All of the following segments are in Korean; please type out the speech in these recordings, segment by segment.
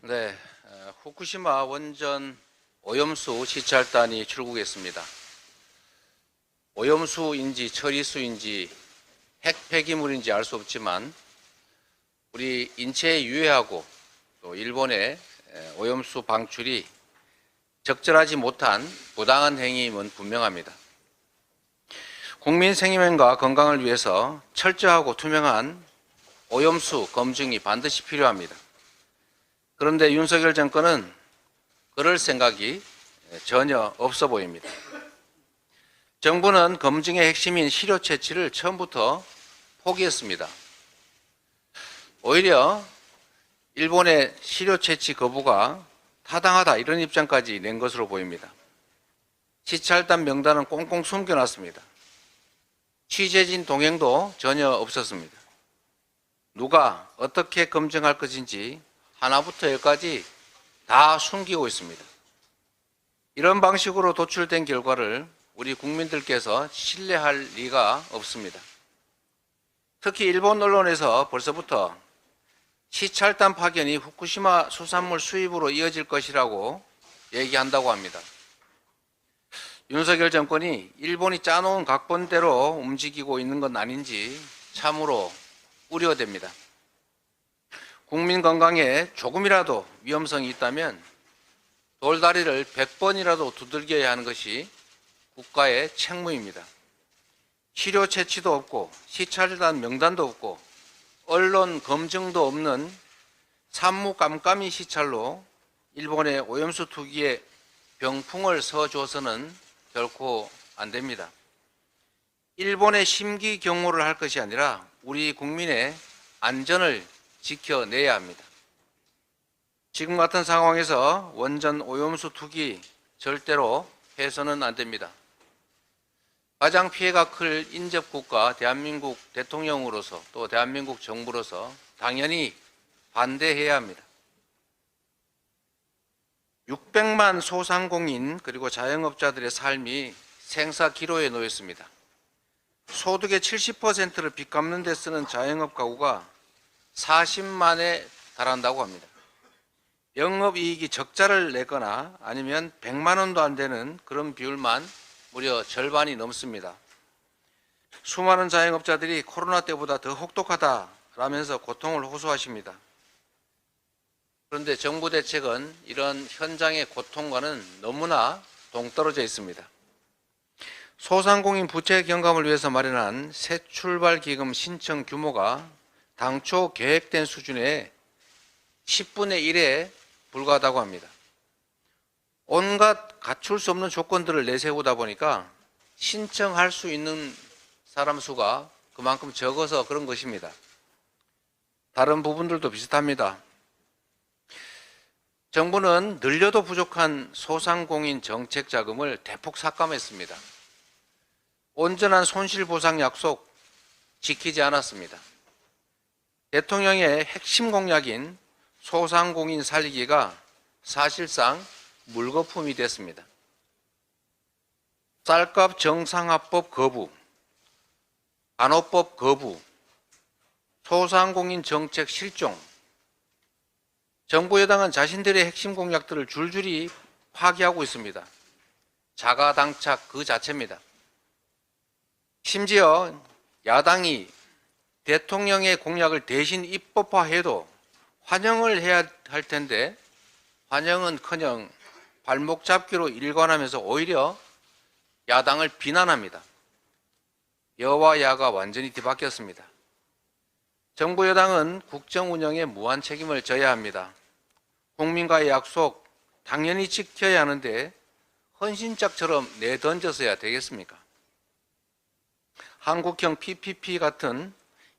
네, 후쿠시마 원전 오염수 시찰단이 출국했습니다. 오염수인지 처리수인지 핵 폐기물인지 알 수 없지만 우리 인체에 유해하고 또 일본의 오염수 방출이 적절하지 못한 부당한 행위임은 분명합니다. 국민 생명과 건강을 위해서 철저하고 투명한 오염수 검증이 반드시 필요합니다. 그런데 윤석열 정권은 그럴 생각이 전혀 없어 보입니다. 정부는 검증의 핵심인 시료 채취를 처음부터 포기했습니다. 오히려 일본의 시료 채취 거부가 타당하다 이런 입장까지 낸 것으로 보입니다. 시찰단 명단은 꽁꽁 숨겨놨습니다. 취재진 동행도 전혀 없었습니다. 누가 어떻게 검증할 것인지 하나부터 열까지 다 숨기고 있습니다. 이런 방식으로 도출된 결과를 우리 국민들께서 신뢰할 리가 없습니다. 특히 일본 언론에서 벌써부터 시찰단 파견이 후쿠시마 수산물 수입으로 이어질 것이라고 얘기한다고 합니다. 윤석열 정권이 일본이 짜놓은 각본대로 움직이고 있는 건 아닌지 참으로 우려됩니다. 국민 건강에 조금이라도 위험성이 있다면 돌다리를 100번이라도 두들겨야 하는 것이 국가의 책무입니다. 시료 채취도 없고 시찰단 명단도 없고 언론 검증도 없는 산무깜깜이 시찰로 일본의 오염수 투기에 병풍을 서줘서는 결코 안 됩니다. 일본의 심기 경호를 할 것이 아니라 우리 국민의 안전을 지켜내야 합니다. 지금 같은 상황에서 원전 오염수 투기 절대로 해서는 안 됩니다. 가장 피해가 클 인접국가 대한민국 대통령으로서 또 대한민국 정부로서 당연히 반대해야 합니다. 600만 소상공인 그리고 자영업자들의 삶이 생사 기로에 놓였습니다. 소득의 70%를 빚 갚는 데 쓰는 자영업 가구가 40만에 달한다고 합니다. 영업이익이 적자를 내거나 아니면 100만 원도 안 되는 그런 비율만 무려 절반이 넘습니다. 수많은 자영업자들이 코로나 때보다 더 혹독하다라면서 고통을 호소하십니다. 그런데 정부 대책은 이런 현장의 고통과는 너무나 동떨어져 있습니다. 소상공인 부채 경감을 위해서 마련한 새 출발 기금 신청 규모가 당초 계획된 수준의 10분의 1에 불과하다고 합니다. 온갖 갖출 수 없는 조건들을 내세우다 보니까 신청할 수 있는 사람 수가 그만큼 적어서 그런 것입니다. 다른 부분들도 비슷합니다. 정부는 늘려도 부족한 소상공인 정책 자금을 대폭 삭감했습니다. 온전한 손실보상 약속 지키지 않았습니다. 대통령의 핵심 공약인 소상공인 살리기가 사실상 물거품이 됐습니다. 쌀값 정상화법 거부, 간호법 거부, 소상공인 정책 실종, 정부 여당은 자신들의 핵심 공약들을 줄줄이 파기하고 있습니다. 자가당착 그 자체입니다. 심지어 야당이 대통령의 공약을 대신 입법화해도 환영을 해야 할 텐데 환영은커녕 발목 잡기로 일관하면서 오히려 야당을 비난합니다. 여와 야가 완전히 뒤바뀌었습니다. 정부 여당은 국정 운영에 무한 책임을 져야 합니다. 국민과의 약속 당연히 지켜야 하는데 헌신짝처럼 내던져서야 되겠습니까? 한국형 PPP 같은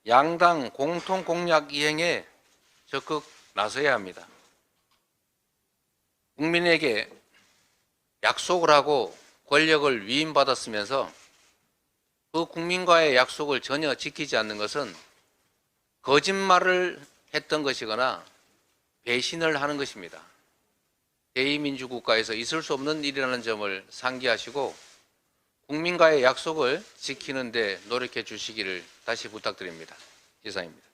양당 공통 공약 이행에 적극 나서야 합니다. 국민에게 약속을 하고 권력을 위임받았으면서 그 국민과의 약속을 전혀 지키지 않는 것은 거짓말을 했던 것이거나 배신을 하는 것입니다. 대의민주국가에서 있을 수 없는 일이라는 점을 상기하시고 국민과의 약속을 지키는 데 노력해 주시기를 다시 부탁드립니다. 이상입니다.